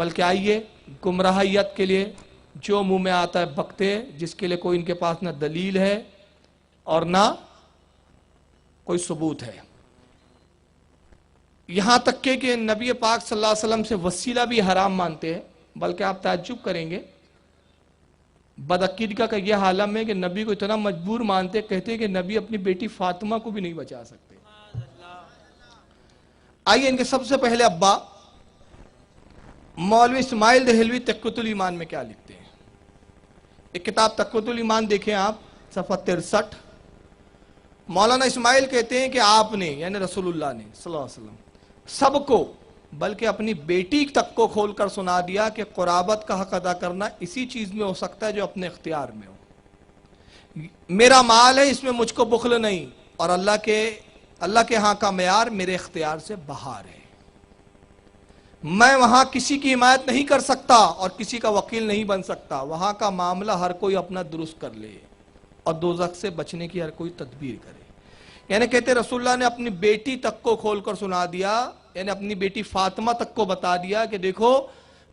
بلکہ آئیے گمراہیت کے لیے جو منہ میں آتا ہے بکتے، جس کے لیے کوئی ان کے پاس نہ دلیل ہے اور نہ کوئی ثبوت ہے۔ یہاں تک کہ نبی پاک صلی اللہ علیہ وسلم سے وسیلہ بھی حرام مانتے ہیں، بلکہ آپ تعجب کریں گے بدعقیدگی کا یہ عالم ہے کہ نبی کو اتنا مجبور مانتے، کہتے ہیں کہ نبی اپنی بیٹی فاطمہ کو بھی نہیں بچا سکتے۔ آئیے ان کے سب سے پہلے ابا مولوی اسماعیل دہلوی تقویۃ الایمان میں کیا لکھتے ہیں۔ ایک کتاب تقویۃ الایمان دیکھیں آپ، صفحہ 63۔ مولانا اسماعیل کہتے ہیں کہ آپ نے یعنی رسول اللہ نے صلی اللہ علیہ وسلم سب کو بلکہ اپنی بیٹی تک کو کھول کر سنا دیا کہ قرابت کا حق ادا کرنا اسی چیز میں ہو سکتا ہے جو اپنے اختیار میں ہو۔ میرا مال ہے، اس میں مجھ کو بخل نہیں، اور اللہ کے ہاں کا معیار میرے اختیار سے باہر ہے۔ میں وہاں کسی کی حمایت نہیں کر سکتا اور کسی کا وکیل نہیں بن سکتا۔ وہاں کا معاملہ ہر کوئی اپنا درست کر لے اور دوزخ سے بچنے کی ہر کوئی تدبیر کرے۔ یعنی کہتے رسول اللہ نے اپنی بیٹی تک کو کھول کر سنا دیا، یعنی اپنی بیٹی فاطمہ تک کو بتا دیا کہ دیکھو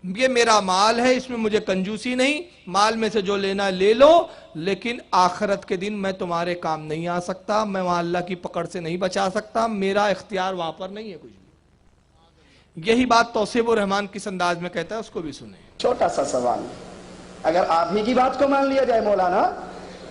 یہ میرا مال ہے، اس میں مجھے کنجوسی نہیں، مال میں سے جو لینا لے لو، لیکن آخرت کے دن میں تمہارے کام نہیں آ سکتا، میں وہاں اللہ کی پکڑ سے نہیں بچا سکتا، میرا اختیار وہاں پر نہیں ہے کچھ بھی۔ یہی بات توصیف الرحمان کس انداز میں کہتا ہے، اس کو بھی سنیں۔ چھوٹا سا سوال، اگر آپ ہی کی بات کو مان لیا جائے مولانا،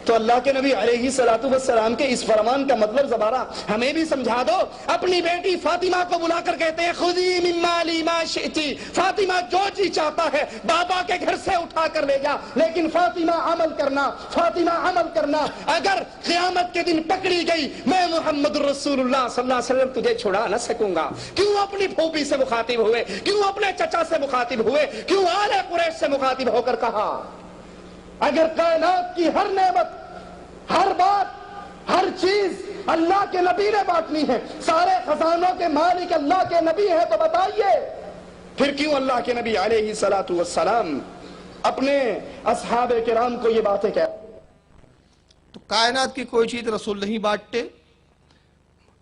تو اللہ کے نبی علیہ السلام کے اس فرمان کا مطلب زبارہ ہمیں بھی سمجھا دو۔ اپنی بیٹی فاطمہ کو بلا کر کہتے ہیں خذی من مالی ما شئتی، فاطمہ جو جی چاہتا ہے بابا کے گھر سے اٹھا کر لے جا، لیکن فاطمہ عمل کرنا، فاطمہ عمل کرنا۔ اگر قیامت کے دن پکڑی گئی میں محمد رسول اللہ صلی اللہ علیہ وسلم تجھے چھڑا نہ سکوں گا۔ کیوں اپنی پھوپھی سے مخاطب ہوئے، کیوں اپنے چچا سے مخاطب ہوئے، کیوں آل قریش سے مخاطب ہو کر کہا اگر کائنات کی ہر نعمت، ہر بات، ہر چیز اللہ کے نبی نے بانٹنی ہے، سارے خزانوں کے مالک اللہ کے نبی ہیں، تو بتائیے پھر کیوں اللہ کے نبی علیہ السلام اپنے اصحاب کرام کو یہ باتیں کہتے؟ تو کائنات کی کوئی چیز رسول نہیں بانٹتے۔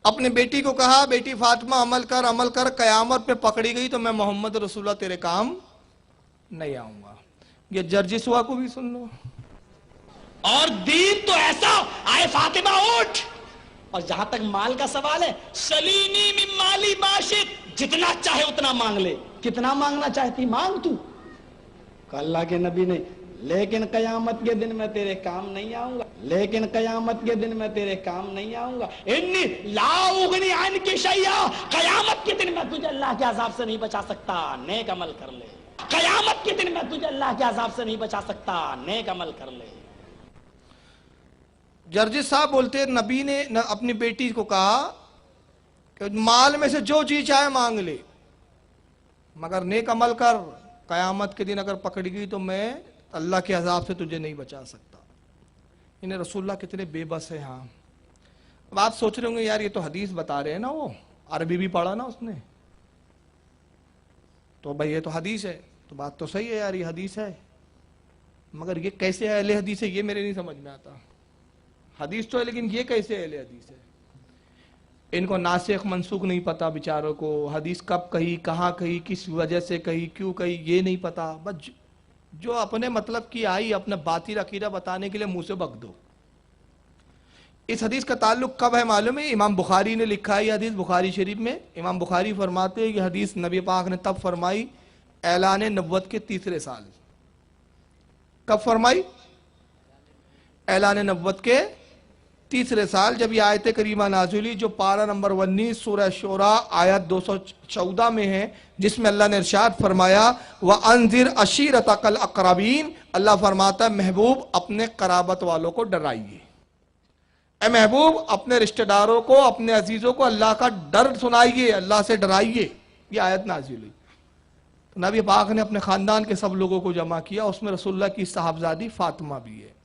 اپنی بیٹی کو کہا بیٹی فاطمہ عمل کر، قیامت پہ پکڑی گئی تو میں محمد رسول اللہ تیرے کام نہیں آؤں گا۔ یہ جرجسوا کو بھی سن لو۔ اور دین تو ایسا آئے فاطمہ اٹھ، اور جہاں تک مال کا سوال ہے سلینی من مالی ما شئت، جتنا چاہے اتنا مانگ لے۔ کتنا مانگنا چاہتی مانگ تو، کہ اللہ کے نبی نے لیکن قیامت کے دن میں تیرے کام نہیں آؤں گا، لیکن قیامت کے دن میں تیرے کام نہیں آؤں گا۔ انی لا اغنی عنک شیئا، قیامت کے دن میں تجھے اللہ کے عذاب سے نہیں بچا سکتا، نیک عمل کر لے۔ قیامت کے دن میں تجھے اللہ کے عذاب سے نہیں بچا سکتا، نیک عمل کر لے۔ جرجس صاحب بولتے نبی نے اپنی بیٹی کو کہا کہ مال میں سے جو چیز چاہے مانگ لے، مگر نیک عمل کر، قیامت کے دن اگر پکڑی گئی تو میں اللہ کے عذاب سے تجھے نہیں بچا سکتا۔ انہیں رسول اللہ کتنے بے بس ہے۔ ہاں اب آپ سوچ رہے ہوں گے یار یہ تو حدیث بتا رہے ہیں نا، وہ عربی بھی پڑھا نا اس نے، تو بھائی یہ تو حدیث ہے، تو بات تو صحیح ہے یار، یہ حدیث ہے، مگر یہ کیسے اہل حدیث ہے یہ میرے نہیں سمجھ میں آتا۔ حدیث تو ہے لیکن یہ کیسے اہل حدیث ہے؟ ان کو ناسخ منسوخ نہیں پتا بیچاروں کو، حدیث کب کہی، کہاں کہی، کس وجہ سے کہی، کیوں کہی، یہ نہیں پتا۔ بس جو اپنے مطلب کی آئی اپنا باطل عقیدہ بتانے کے لیے منہ سے بک دو۔ اس حدیث کا تعلق کب ہے معلوم ہے؟ امام بخاری نے لکھا ہے یہ حدیث بخاری شریف میں۔ امام بخاری فرماتے ہیں یہ حدیث نبی پاک نے تب فرمائی اعلان نبوت کے تیسرے سال۔ کب فرمائی؟ اعلان نبوت کے تیسرے سال، جب یہ آیت کریمہ نازل ہوئی جو پارہ نمبر 19 سورہ شورى آیت 214 میں ہے، جس میں اللہ نے ارشاد فرمایا وَأَنذِرْ عَشِيرَتَكَ الْأَقْرَبِينَ، اللہ فرماتا ہے محبوب اپنے قرابت والوں کو ڈرائیے۔ اے محبوب اپنے رشتہ داروں کو، اپنے عزیزوں کو اللہ کا ڈر سنائیے، اللہ سے ڈرائیے۔ یہ آیت نازل ہوئی تو نبی پاک نے اپنے خاندان کے سب لوگوں کو جمع کیا، اس میں رسول اللہ کی صاحبزادی فاطمہ بھی ہے۔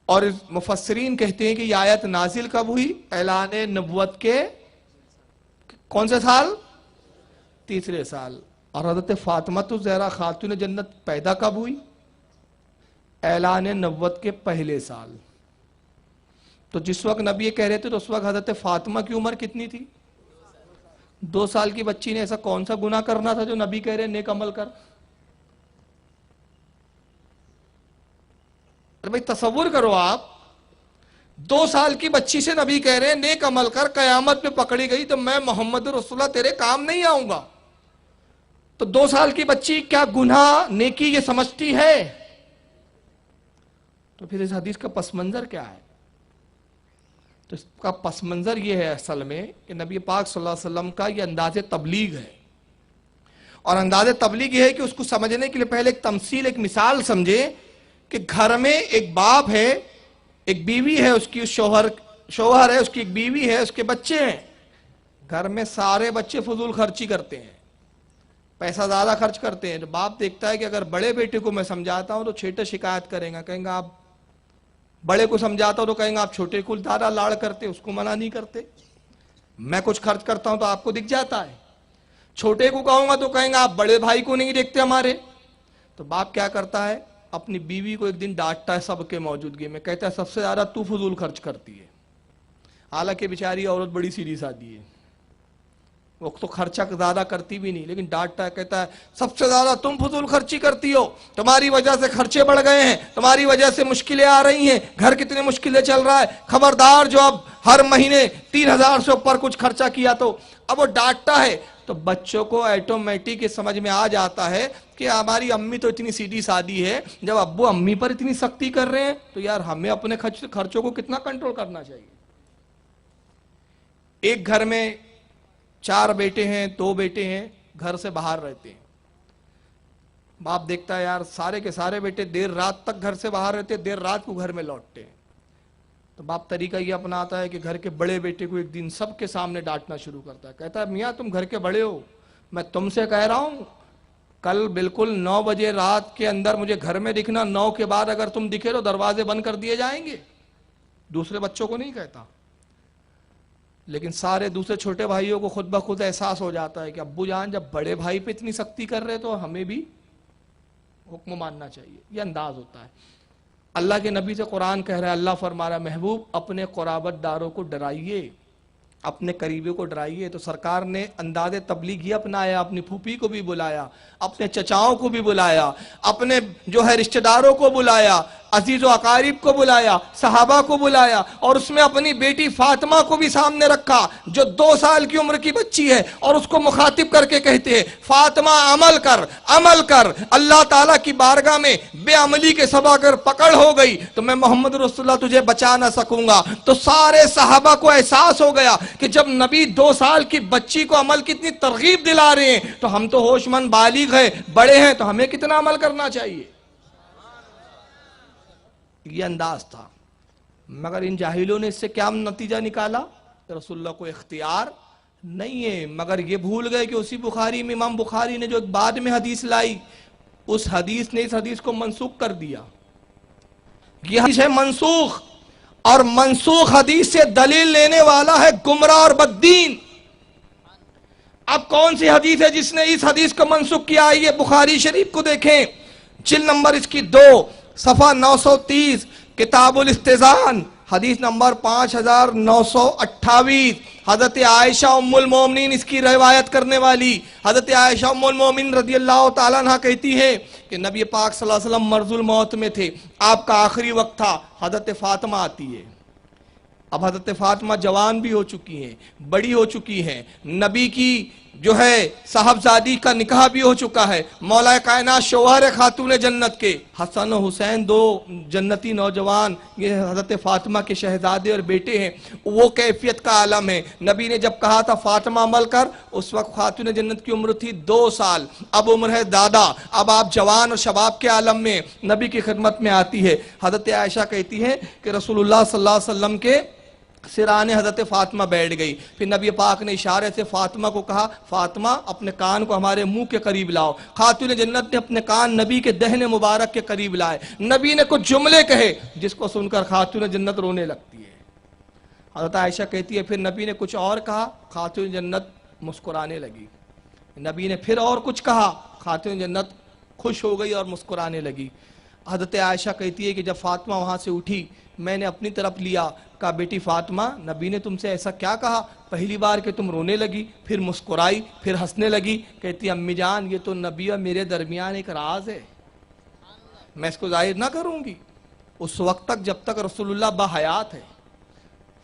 اور مفسرین کہتے ہیں کہ یہ آیت نازل کب ہوئی؟ اعلان نبوت کے کون سے سال؟ تیسرے سال۔ اور حضرت فاطمہ الزہرا خاتون جنت پیدا کب ہوئی؟ اعلان نبوت کے پہلے سال۔ تو جس وقت نبی یہ کہہ رہے تھے تو اس وقت حضرت فاطمہ کی عمر کتنی تھی؟ 2 سال کی بچی نے ایسا کون سا گناہ کرنا تھا جو نبی کہہ رہے ہیں نیک عمل کر؟ ارے بھائی تصور کرو آپ، 2 سال کی بچی سے نبی کہہ رہے ہیں نیک عمل کر، قیامت پہ پکڑی گئی تو میں محمد رسول اللہ تیرے کام نہیں آؤں گا، تو 2 سال کی بچی کیا گناہ نیکی یہ سمجھتی ہے؟ تو پھر اس حدیث کا پس منظر کیا ہے؟ تو اس کا پس منظر یہ ہے اصل میں کہ نبی پاک صلی اللہ علیہ وسلم کا یہ انداز تبلیغ ہے، اور انداز تبلیغ یہ ہے کہ اس کو سمجھنے کے لیے پہلے ایک تمثیل، ایک مثال سمجھے کہ گھر میں ایک باپ ہے، ایک بیوی ہے، اس کی شوہر ہے، اس کی ایک بیوی ہے، اس کے بچے ہیں۔ گھر میں سارے بچے فضول خرچی کرتے ہیں، پیسہ زیادہ خرچ کرتے ہیں۔ تو باپ دیکھتا ہے کہ اگر بڑے بیٹے کو میں سمجھاتا ہوں تو چھوٹے شکایت کریں گا، کہیں گا آپ بڑے کو سمجھاتا ہوں تو کہیں گا آپ چھوٹے کو زیادہ لاڑ کرتے، اس کو منع نہیں کرتے۔ میں کچھ خرچ کرتا ہوں تو آپ کو دکھ جاتا ہے، چھوٹے کو کہوں گا تو کہیں گا آپ بڑے بھائی کو نہیں دیکھتے ہمارے۔ تو باپ کیا کرتا ہے، اپنی بیوی کو ایک دن ڈانٹتا ہے سب کے موجودگی میں، کہتا ہے سب سے زیادہ تو فضول خرچ کرتی ہے، حالانکہ بیچاری عورت بڑی سیدھی سادی ہے، وہ تو خرچہ زیادہ کرتی بھی نہیں، لیکن ڈانٹتا ہے، کہتا ہے سب سے زیادہ تم فضول خرچی کرتی ہو، تمہاری وجہ سے خرچے بڑھ گئے ہیں، تمہاری وجہ سے مشکلیں آ رہی ہیں، گھر کتنے مشکلیں چل رہا ہے، خبردار جو اب ہر مہینے 3000 سے اوپر کچھ خرچہ کیا تو۔ اب وہ ڈانٹتا ہے تو بچوں کو ایٹومیٹک سمجھ میں آ جاتا ہے کہ ہماری امی تو اتنی سیدھی سادی ہے، جب ابو امی پر اتنی سختی کر رہے ہیں تو یار ہمیں اپنے خرچوں کو کتنا کنٹرول کرنا چاہیے۔ ایک گھر میں 4 بیٹے ہیں، 2 بیٹے ہیں، گھر سے باہر رہتے ہیں۔ باپ دیکھتا ہے یار سارے کے سارے بیٹے دیر رات تک گھر سے باہر رہتے، دیر رات کو گھر میں لوٹتے ہیں۔ تو باپ طریقہ یہ اپناتا ہے کہ گھر کے بڑے بیٹے کو ایک دن سب کے سامنے ڈانٹنا شروع کرتا ہے، کہتا ہے میاں تم گھر کے بڑے ہو، میں تم سے کہہ رہا ہوں کل بالکل 9 بجے رات کے اندر مجھے گھر میں دکھنا، 9 کے بعد اگر تم دکھے تو دروازے بند کر دیے جائیں گے۔ دوسرے بچوں کو نہیں کہتا، لیکن سارے دوسرے چھوٹے بھائیوں کو خود بخود احساس ہو جاتا ہے کہ ابو جان جب بڑے بھائی پہ اتنی سختی کر رہے تو ہمیں بھی حکم ماننا چاہیے۔ یہ انداز ہوتا ہے۔ اللہ کے نبی سے قرآن کہہ رہا ہے، اللہ فرما رہا ہے محبوب اپنے قرابت داروں کو ڈرائیے، اپنے قریبیوں کو ڈرائیے۔ تو سرکار نے انداز تبلیغ یہ اپنایا، اپنی پھوپھی کو بھی بلایا، اپنے چچاؤں کو بھی بلایا، اپنے جو ہے رشتہ داروں کو بلایا، عزیز و اقارب کو بلایا، صحابہ کو بلایا، اور اس میں اپنی بیٹی فاطمہ کو بھی سامنے رکھا جو 2 سال کی عمر کی بچی ہے، اور اس کو مخاطب کر کے کہتے ہیں فاطمہ عمل کر، عمل کر، اللہ تعالیٰ کی بارگاہ میں بے عملی کے سبب اگر پکڑ ہو گئی تو میں محمد رسول اللہ تجھے بچا نہ سکوں گا۔ تو سارے صحابہ کو احساس ہو گیا کہ جب نبی 2 سال کی بچی کو عمل کی اتنی ترغیب دلا رہے ہیں تو ہم تو ہوش مند بالغ ہیں، بڑے ہیں، تو ہمیں کتنا عمل کرنا چاہیے۔ یہ انداز تھا، مگر ان جاہلوں نے اس سے کیا نتیجہ نکالا؟ رسول اللہ کو اختیار نہیں ہے، مگر یہ بھول گئے کہ اسی بخاری میں امام بخاری نے جو ایک بعد میں حدیث لائی، اس حدیث نے اس حدیث کو منسوخ کر دیا۔ یہ حدیث ہے منسوخ، اور منسوخ حدیث سے دلیل لینے والا ہے گمراہ اور بددین۔ اب کون سی حدیث ہے جس نے اس حدیث کو منسوخ کیا؟ یہ بخاری شریف کو دیکھیں، جلد نمبر اس کی 2 صفحہ 930، کتاب الاستئذان، حدیث نمبر 5928، حضرت عائشہ ام المومنین اس کی روایت کرنے والی حضرت عائشہ ام المومنین رضی اللہ تعالیٰ عنہ کہتی ہے کہ نبی پاک صلی اللہ علیہ وسلم مرض الموت میں تھے، آپ کا آخری وقت تھا، حضرت فاطمہ آتی ہے۔ اب حضرت فاطمہ جوان بھی ہو چکی ہیں، بڑی ہو چکی ہیں، نبی کی جو ہے صاحبزادی کا نکاح بھی ہو چکا ہے، مولا کائنات شوہر خاتون جنت کے حسن و حسین 2 جنتی نوجوان، یہ حضرت فاطمہ کے شہزادے اور بیٹے ہیں، وہ کیفیت کا عالم ہے۔ نبی نے جب کہا تھا فاطمہ عمل کر، اس وقت خاتون جنت کی عمر تھی 2 سال، اب عمر ہے دادا، اب آپ جوان اور شباب کے عالم میں نبی کی خدمت میں آتی ہے۔ حضرت عائشہ کہتی ہے کہ رسول اللہ صلی اللہ علیہ وسلم کے سرانے حضرت فاطمہ بیٹھ گئی، پھر نبی پاک نے اشارے سے فاطمہ کو کہا فاطمہ اپنے کان کو ہمارے منہ کے قریب لاؤ۔ خاتون جنت نے اپنے کان نبی کے دہن مبارک کے قریب لائے، نبی نے کچھ جملے کہے جس کو سن کر خاتون جنت رونے لگتی ہے۔ حضرت عائشہ کہتی ہے پھر نبی نے کچھ اور کہا، خاتون جنت مسکرانے لگی، نبی نے پھر اور کچھ کہا، خاتون جنت خوش ہو گئی اور مسکرانے لگی۔ حضرت عائشہ کہتی ہے کہ جب فاطمہ وہاں سے اٹھی میں نے اپنی طرف لیا, کہا بیٹی فاطمہ نبی نے تم سے ایسا کیا کہا؟ پہلی بار کہ تم رونے لگی, پھر مسکرائی, پھر ہنسنے لگی. کہتی امی جان یہ تو نبی اور میرے درمیان ایک راز ہے, میں اس کو ظاہر نہ کروں گی اس وقت تک جب تک رسول اللہ باحیات ہے.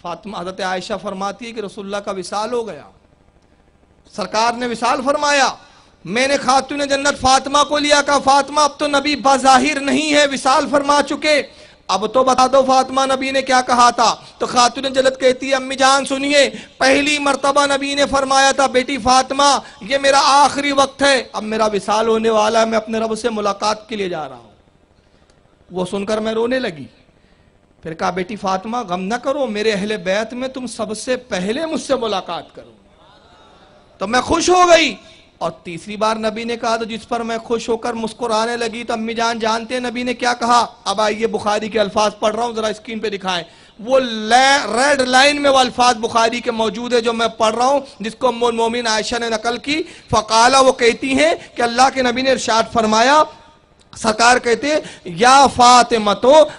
فاطمہ حضرت عائشہ فرماتی ہے کہ رسول اللہ کا وصال ہو گیا, سرکار نے وصال فرمایا, میں نے خاتون جنت فاطمہ کو لیا, کہا فاطمہ اب تو نبی بظاہر نہیں ہے, وصال فرما چکے, اب تو بتا دو فاطمہ نبی نے کیا کہا تھا؟ تو خاتون جنت کہتی ہے امی جان سنیے, پہلی مرتبہ نبی نے فرمایا تھا بیٹی فاطمہ یہ میرا آخری وقت ہے, اب میرا وصال ہونے والا ہے, میں اپنے رب سے ملاقات کے لیے جا رہا ہوں. وہ سن کر میں رونے لگی. پھر کہا بیٹی فاطمہ غم نہ کرو, میرے اہل بیت میں تم سب سے پہلے مجھ سے ملاقات کرو. تو میں خوش ہو گئی. اور تیسری بار نبی نے کہا تو جس پر میں خوش ہو کر مسکرانے لگی. تو امی جان جانتے ہیں نبی نے کیا کہا؟ اب آئیے بخاری کے الفاظ پڑھ رہا ہوں, ذرا اسکرین پہ دکھائیں. وہ ریڈ لائن میں وہ الفاظ بخاری کے موجود ہے جو میں پڑھ رہا ہوں, جس کو ام المومنین عائشہ نے نقل کی. فقالہ وہ کہتی ہیں کہ اللہ کے نبی نے ارشاد فرمایا, سرکار کہتے یا فاطمہ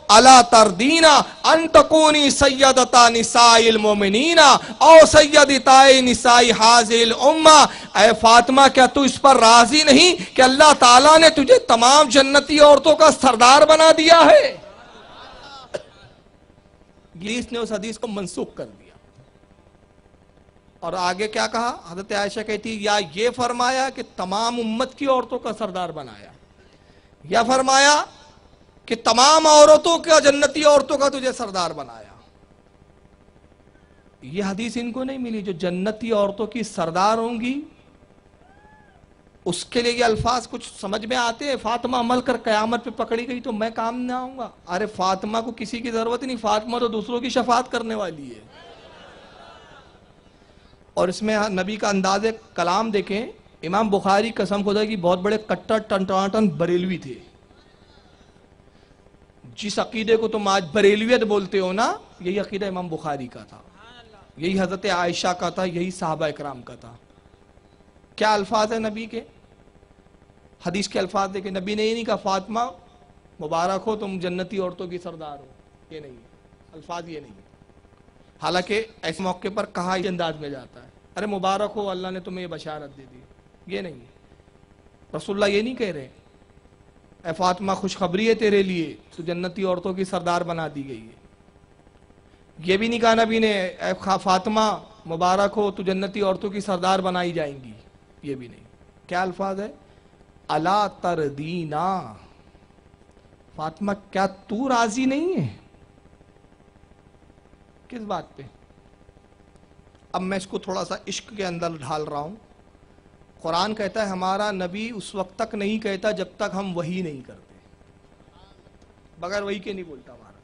الا تردینا ان تکونی سیدتا نساء المومنین او سیدتا نساء هذه الامہ. اے فاطمہ کیا تو اس پر راضی نہیں کہ اللہ تعالیٰ نے تجھے تمام جنتی عورتوں کا سردار بنا دیا ہے؟ انگلیس نے اس حدیث کو منسوخ کر دیا. اور آگے کیا کہا؟ حضرت عائشہ کہتی یا یہ فرمایا کہ تمام امت کی عورتوں کا سردار بنایا, یا فرمایا کہ تمام عورتوں کا جنتی عورتوں کا تجھے سردار بنایا؟ یہ حدیث ان کو نہیں ملی. جو جنتی عورتوں کی سردار ہوں گی اس کے لیے یہ الفاظ کچھ سمجھ میں آتے ہیں. فاطمہ عمل کر قیامت پہ پکڑی گئی تو میں کام نہ آؤں گا. ارے فاطمہ کو کسی کی ضرورت نہیں, فاطمہ تو دوسروں کی شفاعت کرنے والی ہے. اور اس میں نبی کا انداز کلام دیکھیں. امام بخاری قسم خدا کی بہت بڑے کٹر ٹنٹاٹن بریلوی تھے. جس عقیدے کو تم آج بریلویت بولتے ہو نا, یہی عقیدہ امام بخاری کا تھا, یہی حضرت عائشہ کا تھا, یہی صحابہ اکرام کا تھا. کیا الفاظ ہے نبی کے؟ حدیث کے الفاظ دیکھیں. نبی نے یہ نہیں کہا فاطمہ مبارک ہو تم جنتی عورتوں کی سردار ہو, یہ نہیں ہے الفاظ, یہ نہیں ہے. حالانکہ ایسے موقع پر کہا اس انداز میں جاتا ہے, ارے مبارک ہو اللہ نے تمہیں یہ بشارت دے دی, یہ نہیں ہے. رسول اللہ یہ نہیں کہہ رہے اے فاطمہ خوشخبری ہے تیرے لیے, تو جنتی عورتوں کی سردار بنا دی گئی ہے. یہ بھی نہیں کہا نبی نے اے فاطمہ مبارک ہو تو جنتی عورتوں کی سردار بنائی جائیں گی, یہ بھی نہیں. کیا الفاظ ہے؟ الا تردینا, فاطمہ کیا تو راضی نہیں ہے؟ کس بات پہ؟ اب میں اس کو تھوڑا سا عشق کے اندر ڈھال رہا ہوں. قرآن کہتا ہے ہمارا نبی اس وقت تک نہیں کہتا جب تک ہم وحی نہیں کرتے, بغیر وحی کے نہیں بولتا ہمارا.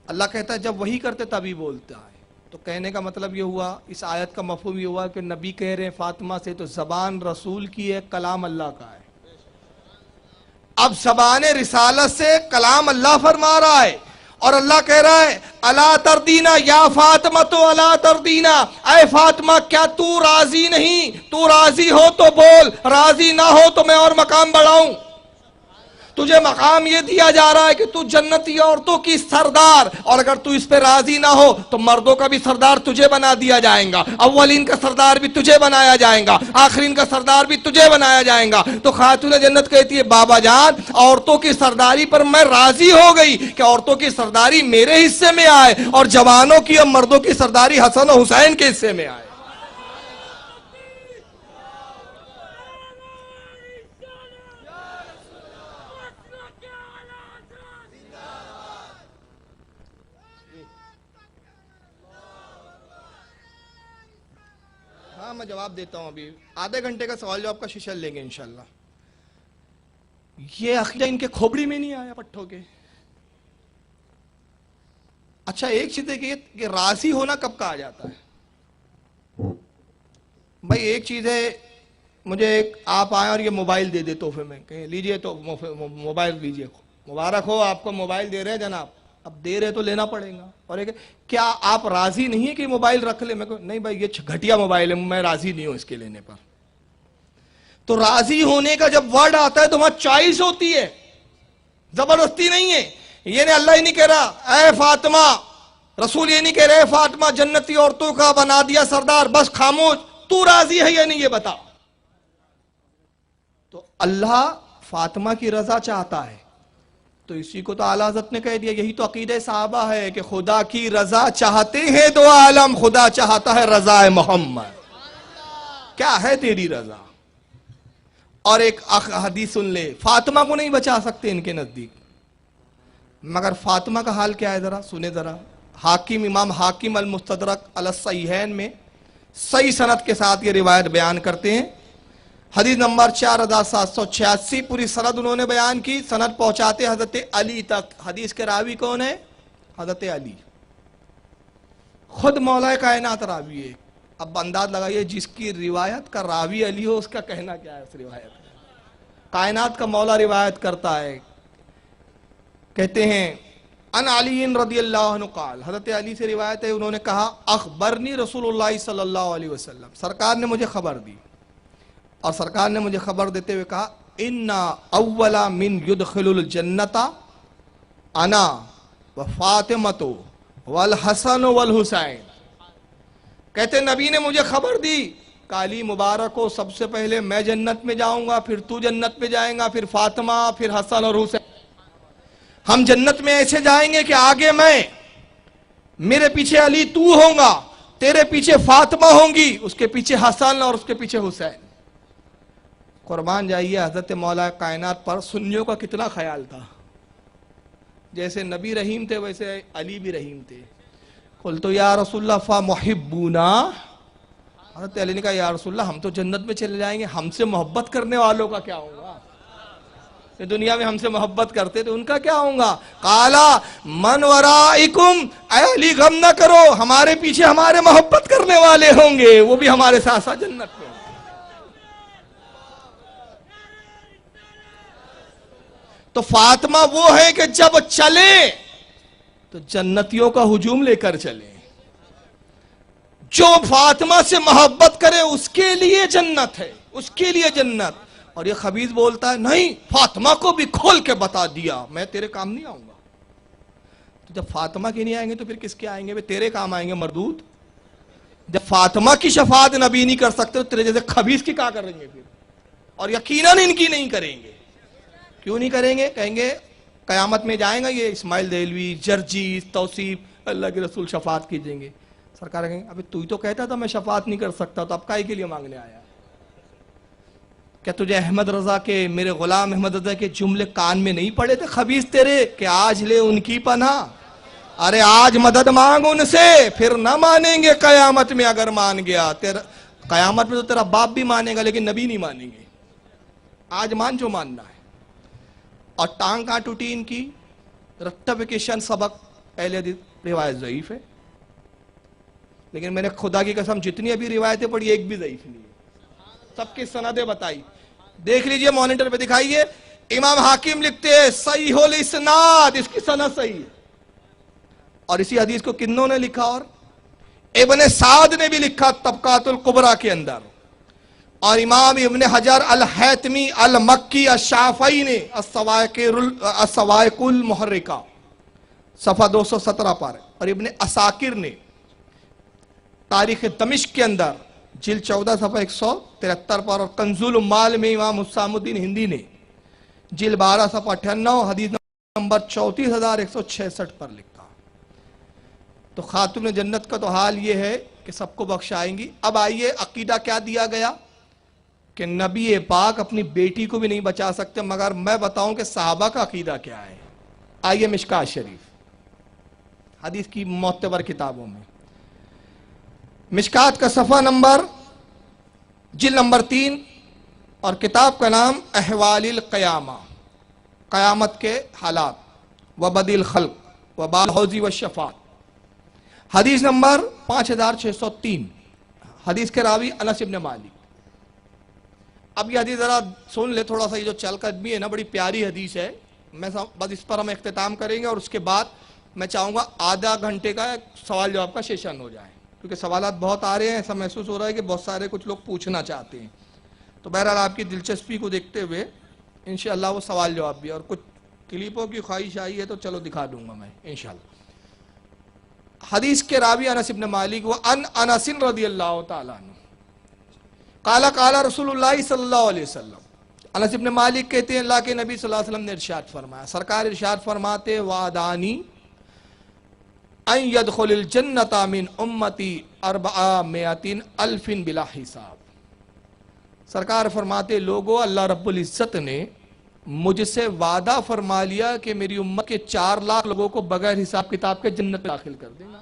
اللہ کہتا ہے جب وحی کرتے تبھی بولتا ہے. تو کہنے کا مطلب یہ ہوا, اس آیت کا مفہوم یہ ہوا کہ نبی کہہ رہے ہیں فاطمہ سے تو زبان رسول کی ہے, کلام اللہ کا ہے. اب زبان رسالت سے کلام اللہ فرما رہا ہے, اور اللہ کہہ رہا ہے الا تردینا یا فاطمہ تو الا تردینا, اے فاطمہ کیا تو راضی نہیں؟ تو راضی ہو تو بول, راضی نہ ہو تو میں اور مقام بڑھاؤں. تجھے مقام یہ دیا جا رہا ہے کہ تو جنتی عورتوں کی سردار, اور اگر تو اس پہ راضی نہ ہو تو مردوں کا بھی سردار تجھے بنا دیا جائے گا, اولین کا سردار بھی تجھے بنایا جائے گا, آخرین کا سردار بھی تجھے بنایا جائے گا. تو خاتون جنت کہتی ہے بابا جان عورتوں کی سرداری پر میں راضی ہو گئی کہ عورتوں کی سرداری میرے حصے میں آئے, اور جوانوں کی اور مردوں کی سرداری حسن و حسین کے حصے میں آئے. میں جواب دیتا ہوں, ابھی آدھے گھنٹے کا سوال جواب کا سیشن لیں گے انشاءاللہ. یہ عقیدہ ان کے کھوپڑی میں نہیں آیا پٹھوں کے. اچھا ایک چیز ہے کہ راضی ہونا کب کہا جاتا ہے؟ بھائی ایک چیز ہے مجھے آپ آئیں اور یہ موبائل دے دے تحفے میں, کہیں لیجئے تو موبائل لیجئے, مبارک ہو آپ کو موبائل دے رہے ہیں جناب, اب دے رہے تو لینا پڑے گا. اور ایک کیا آپ راضی نہیں ہیں کہ موبائل رکھ لیں؟ میں کہوں نہیں بھائی یہ گھٹیا موبائل ہے, میں راضی نہیں ہوں اس کے لینے پر. تو راضی ہونے کا جب ورڈ آتا ہے تو وہاں چوائس ہوتی ہے. زبردستی نہیں ہے. یہ نہیں اللہ ہی نہیں کہہ رہا اے فاطمہ، رسول یہ نہیں کہہ رہے فاطمہ جنتی عورتوں کا بنا دیا سردار، بس خاموش، تو راضی ہے یا نہیں یہ بتا. تو اللہ فاطمہ کی رضا چاہتا ہے، تو اسی کو تو اعلیٰ حضرت نے کہہ دیا. یہی تو عقیدہ صحابہ ہے کہ خدا کی رضا چاہتے ہیں دو عالم، خدا چاہتا ہے رضا محمد. کیا ہے تیری رضا؟ اور ایک حدیث سن لے، فاطمہ کو نہیں بچا سکتے ان کے نزدیک، مگر فاطمہ کا حال کیا ہے ذرا سنیں ذرا. حاکم، امام حاکم المستدرک علی الصحیحین میں صحیح سند کے ساتھ یہ روایت بیان کرتے ہیں. حدیث نمبر 4786، پوری سند انہوں نے بیان کی. سند پہنچاتے حضرت علی تک. حدیث کے راوی کون ہے؟ حضرت علی، خود مولا کائنات راوی ہے. اب انداز لگائیے، جس کی روایت کا راوی علی ہو اس کا کہنا کیا ہے؟ اس روایت کائنات کا مولا روایت کرتا ہے. کہتے ہیں ان علی رضی اللہ عنہ قال، حضرت علی سے روایت ہے، انہوں نے کہا اخبرنی رسول اللہ صلی اللہ علیہ وسلم، سرکار نے مجھے خبر دی، اور سرکار نے مجھے خبر دیتے ہوئے کہا انا اولا من یدخل الجنت انا وفاطمۃ والحسن والحسین. کہتے نبی نے مجھے خبر دی کہ علی مبارک ہو، سب سے پہلے میں جنت میں جاؤں گا، پھر تو جنت میں جائیں گا، پھر فاطمہ، پھر حسن اور حسین. ہم جنت میں ایسے جائیں گے کہ آگے میں، میرے پیچھے علی تو ہوں گا، تیرے پیچھے فاطمہ ہوں گی، اس کے پیچھے حسن اور اس کے پیچھے حسین. قربان جائیے حضرت مولا کائنات پر سنیوں کا کتنا خیال تھا. جیسے نبی رحیم تھے ویسے علی بھی رحیم تھے. قلت یا رسول اللہ فمحبونا، حضرت علی نے کہا یا رسول اللہ ہم تو جنت میں چلے جائیں گے، ہم سے محبت کرنے والوں کا کیا ہوگا؟ کہ دنیا میں ہم سے محبت کرتے تو ان کا کیا ہوگا؟ قالا من ورائکم، اے علی غم نہ کرو، ہمارے پیچھے ہمارے محبت کرنے والے ہوں گے، وہ بھی ہمارے ساتھ ساتھ جنت میں. تو فاطمہ وہ ہے کہ جب چلے تو جنتیوں کا ہجوم لے کر چلے. جو فاطمہ سے محبت کرے اس کے لیے جنت ہے، اس کے لیے جنت. اور یہ خبیث بولتا ہے نہیں فاطمہ کو بھی کھول کے بتا دیا، میں تیرے کام نہیں آؤں گا. تو جب فاطمہ کے نہیں آئیں گے تو پھر کس کے آئیں گے؟ تیرے کام آئیں گے مردود. جب فاطمہ کی شفاعت نبی نہیں کر سکتے تو تیرے جیسے خبیث کی کیا کریں گے پھر؟ اور یقیناً ان کی نہیں کریں گے. کیوں نہیں کریں گے؟ کہیں گے قیامت میں جائیں گا یہ اسماعیل دہلوی، جرجیس، توصیف، اللہ کے رسول شفاعت کیجیں گے. سرکار کہیں گے ابھی تو ہی تو کہتا تھا میں شفاعت نہیں کر سکتا، تو اب کائی کے لیے مانگنے آیا؟ کیا تجھے احمد رضا کے، میرے غلام احمد رضا کے جملے کان میں نہیں پڑے تھے خبیث تیرے کہ آج لے ان کی پناہ؟ ارے آج مدد مانگ ان سے، پھر نہ مانیں گے قیامت میں. اگر مان گیا قیامت میں تو تیرا باپ بھی مانے گا لیکن نبی نہیں مانیں گے. آج مان جو ماننا ہے. اور ٹانگ کہاں ٹوٹی ان کی؟ رٹیفیکیشن سبق اہل حدیث روایت ضعیف ہے. لیکن میں نے خدا کی قسم جتنی ابھی روایتیں پڑھی ایک بھی ضعیف نہیں ہے، سب کی سندیں بتائی. دیکھ لیجئے مانیٹر پہ دکھائیے، امام حاکم لکھتے ہیں صحیح الاسناد، اس کی سند صحیح ہے. اور اسی حدیث کو کنوں نے لکھا؟ اور ابن سعد نے بھی لکھا طبقات الکبریٰ کے اندر، اور امام ابن حجر الحیتمی المکی الشافعی نے الصواعق المحرکہ صفحہ 217 پر، اور ابن عساکر نے تاریخ دمشق کے اندر جلد 14 صفحہ 173 پر، اور کنز العمال میں امام حسام الدین ہندی نے جلد 12 صفحہ 98 حدیث نمبر 34166 پر لکھا. تو خاتون جنت کا تو حال یہ ہے کہ سب کو بخشائیں گی. اب آئیے عقیدہ کیا دیا گیا کہ نبی پاک اپنی بیٹی کو بھی نہیں بچا سکتے، مگر میں بتاؤں کہ صحابہ کا عقیدہ کیا ہے. آئیے مشکات شریف حدیث کی معتبر کتابوں میں، مشکات کا صفحہ نمبر جلد نمبر 3 اور کتاب کا نام احوال القیامہ، قیامت کے حالات، وبدء الخلق وباب الحوض والشفاعت، حدیث نمبر 5603، حدیث کے راوی انس ابن مالک. اب یہ حدیث ذرا سن لے تھوڑا سا، یہ جو چل قدمی ہے نا بڑی پیاری حدیث ہے. میں بس اس پر ہم اختتام کریں گے، اور اس کے بعد میں چاہوں گا آدھا گھنٹے کا سوال جواب کا سیشن ہو جائے، کیونکہ سوالات بہت آ رہے ہیں. ایسا محسوس ہو رہا ہے کہ بہت سارے کچھ لوگ پوچھنا چاہتے ہیں. تو بہرحال آپ کی دلچسپی کو دیکھتے ہوئے انشاءاللہ وہ سوال جواب بھی، اور کچھ کلپوں کی خواہش آئی ہے تو چلو دکھا دوں گا میں انشاءاللہ. حدیث کے راوی انس بن مالک وان انس رضی اللہ تعالیٰ عنہ قال قال رسول اللہ صلی اللہ علیہ وسلم. انس بن مالک کہتے ہیں اللہ کے نبی صلی اللہ علیہ وسلم نے ارشاد فرمایا, سرکار ارشاد فرماتے وعدانی ان يدخل الجنت من امتی 400,000 بلا حساب. سرکار فرماتے لوگوں اللہ رب العزت نے مجھ سے وعدہ فرما لیا کہ میری امت کے 4 لاکھ لوگوں کو بغیر حساب کتاب کے جنت میں داخل کر دیں گا.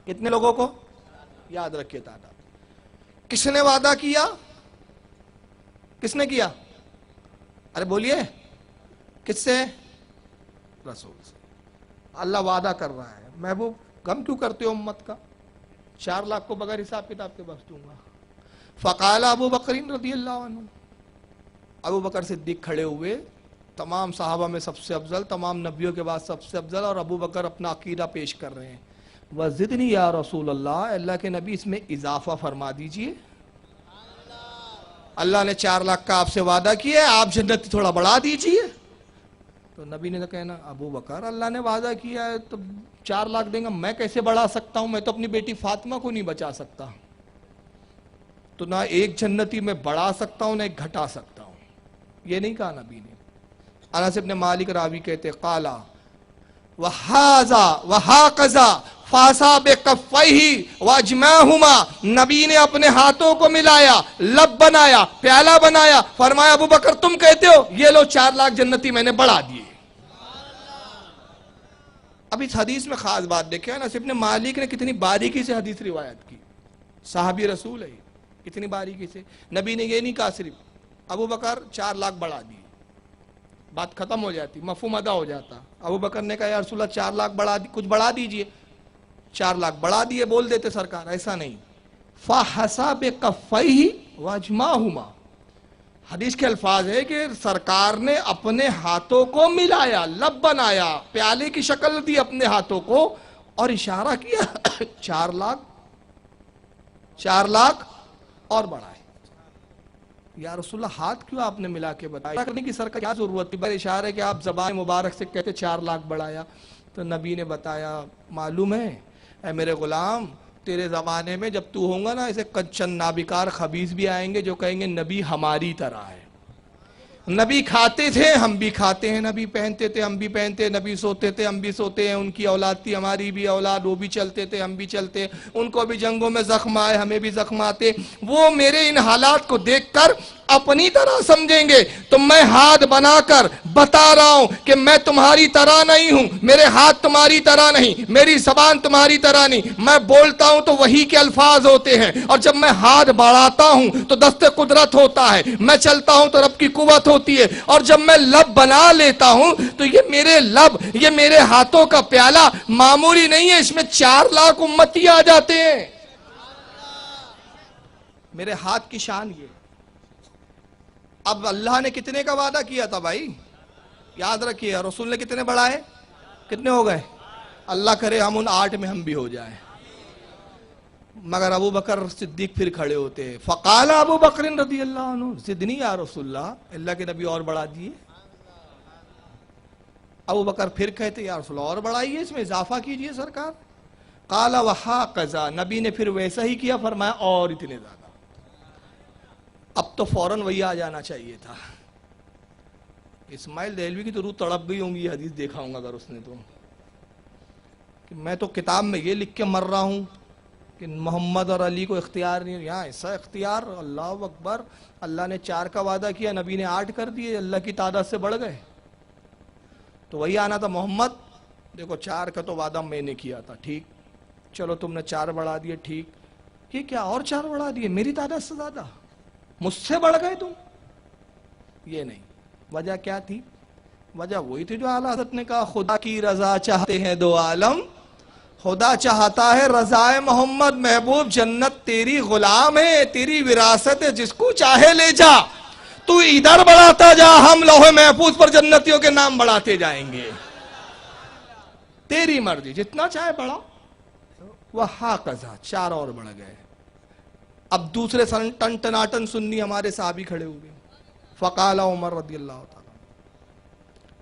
کتنے لوگوں کو؟ یاد رکھیے تعداد. کس نے وعدہ کیا؟ کس نے کیا؟ ارے بولیے کس سے؟ رسول سے. اللہ وعدہ کر رہا ہے, محبوب غم کیوں کرتے ہو امت کا, 4 لاکھ کو بغیر حساب کتاب کے بخش دوں گا. فقال ابو بکر رضی اللہ عنہ, ابو بکر صدیق کھڑے ہوئے, تمام صحابہ میں سب سے افضل, تمام نبیوں کے بعد سب سے افضل, اور ابو بکر اپنا عقیدہ پیش کر رہے ہیں. وزدنی یا رسول اللہ, اللہ کے نبی اس میں اضافہ فرما دیجئے. اللہ نے 4 لاکھ کا آپ سے وعدہ کیا ہے, آپ جنت تھوڑا بڑھا دیجئے. تو نبی نے کہنا ابو بکر اللہ نے وعدہ کیا ہے تو 4 لاکھ دیں گا, میں کیسے بڑھا سکتا ہوں, میں تو اپنی بیٹی فاطمہ کو نہیں بچا سکتا. تو نہ ایک جنتی میں بڑھا سکتا ہوں نہ ایک گھٹا سکتا ہوں, یہ نہیں کہا نبی نے. انس بن مالک راوی کہتے قالا وہذا وہاکذا فاسا بکفیہ واجمعہما, نبی نے اپنے ہاتھوں کو ملایا, لب بنایا, پیالہ بنایا, فرمایا ابو بکر تم کہتے ہو یہ لو 4 لاکھ جنتی میں نے بڑھا دیے. اب اس حدیث میں خاص بات دیکھیں, انس بن مالک نے کتنی باریکی سے حدیث روایت کی, صحابی رسول ہے اتنی باریکی سے. نبی نے یہ نہیں کہا صرف ابو بکر 4 لاکھ بڑھا دیے, بات ختم ہو جاتی, مفہوم ادا ہو جاتا. ابو بکر نے کہا یا رسول اللہ 4 لاکھ بڑھا دی, کچھ بڑھا دیجئے, 4 لاکھ بڑھا دیے بول دیتے سرکار, ایسا نہیں. فحسا بکفیہ واجمعہما, حدیث کے الفاظ ہے کہ سرکار نے اپنے ہاتھوں کو ملایا, لب بنایا, پیالے کی شکل دی اپنے ہاتھوں کو, اور اشارہ کیا 4 لاکھ اور بڑھائے. یا رسول اللہ ہاتھ کیوں آپ نے ملا کے بتایا, کرنے کی سرکار کیا ضرورت تھی, بس اشارہ ہے کہ آپ زبان مبارک سے کہتے 4 لاکھ بڑھایا. تو نبی نے بتایا معلوم ہے اے میرے غلام, تیرے زمانے میں جب تو ہوں گا نا ایسے چند نابکار خبیث بھی آئیں گے جو کہیں گے نبی ہماری طرح ہے, نبی کھاتے تھے ہم بھی کھاتے ہیں, نبی پہنتے تھے ہم بھی پہنتے, نبی سوتے تھے ہم بھی سوتے ہیں, ان کی اولاد تھی ہماری بھی اولاد, وہ بھی چلتے تھے ہم بھی چلتے, ان کو بھی جنگوں میں زخم آئے ہمیں بھی زخم آتے. وہ میرے ان حالات کو دیکھ کر اپنی طرح سمجھیں گے, تو میں ہاتھ بنا کر بتا رہا ہوں کہ میں تمہاری طرح نہیں ہوں, میرے ہاتھ تمہاری طرح نہیں, میری زبان تمہاری طرح نہیں, میں بولتا ہوں تو وہی کے الفاظ ہوتے ہیں, اور جب میں ہاتھ بڑھاتا ہوں تو دست قدرت ہوتا ہے, میں چلتا ہوں تو رب کی قوت ہوتی ہے, اور جب میں لب بنا لیتا ہوں تو یہ میرے لب, یہ میرے ہاتھوں کا پیالہ معمولی نہیں ہے, اس میں 4 لاکھ امتی آ جاتے ہیں. میرے ہاتھ کی شان یہ. اب اللہ نے کتنے کا وعدہ کیا تھا بھائی, یاد رکھیے, رسول نے کتنے بڑھائے, کتنے ہو گئے, اللہ کرے ہم ان 8 میں ہم بھی ہو جائیں. مگر ابو بکر صدیق پھر کھڑے ہوتے, فقال ابو بکر رضی اللہ عنہ زدنی یا رسول اللہ, اللہ کے نبی اور بڑھا دیے. ابو بکر پھر کہتے یا رسول اللہ اور بڑھائیے, اس میں اضافہ کیجئے سرکار. قال وہاکذا, نبی نے پھر ویسا ہی کیا, فرمایا اور اتنے زیادہ. اب تو فوراً وہی آ جانا چاہیے تھا. اسماعیل دہلوی کی تو روح تڑپ گئی ہوں گی یہ حدیث دیکھا ہوں گا اگر اس نے, تو کہ میں تو کتاب میں یہ لکھ کے مر رہا ہوں کہ محمد اور علی کو اختیار نہیں, یہاں ایسا اختیار, اللہ اکبر. اللہ نے 4 کا وعدہ کیا, نبی نے 8 کر دیے, اللہ کی تعداد سے بڑھ گئے. تو وہی آنا تھا, محمد دیکھو 4 کا تو وعدہ میں نے کیا تھا, ٹھیک, چلو تم نے 4 بڑھا دیے, ٹھیک, یہ کیا اور 4 بڑھا دیے, میری تعداد سے زیادہ, مجھ سے بڑھ گئے تم. یہ نہیں. وجہ کیا تھی؟ وجہ وہی تھی جو اعلیٰ حضرت نے کہا, خدا کی رضا چاہتے ہیں 2 عالم, خدا چاہتا ہے رضائے محمد, محبوب جنت تیری غلام ہے, تیری وراثت ہے, جس کو چاہے لے جا, تو ادھر بڑھاتا جا, ہم لوح محفوظ پر جنتیوں کے نام بڑھاتے جائیں گے, تیری مرضی, جتنا چاہے بڑھا. وہاکذا 4 اور بڑھ گئے. اب دوسرے ٹن ٹناٹن سنی ہمارے صحابی کھڑے ہوئے, فقال عمر رضی اللہ تعالیٰ,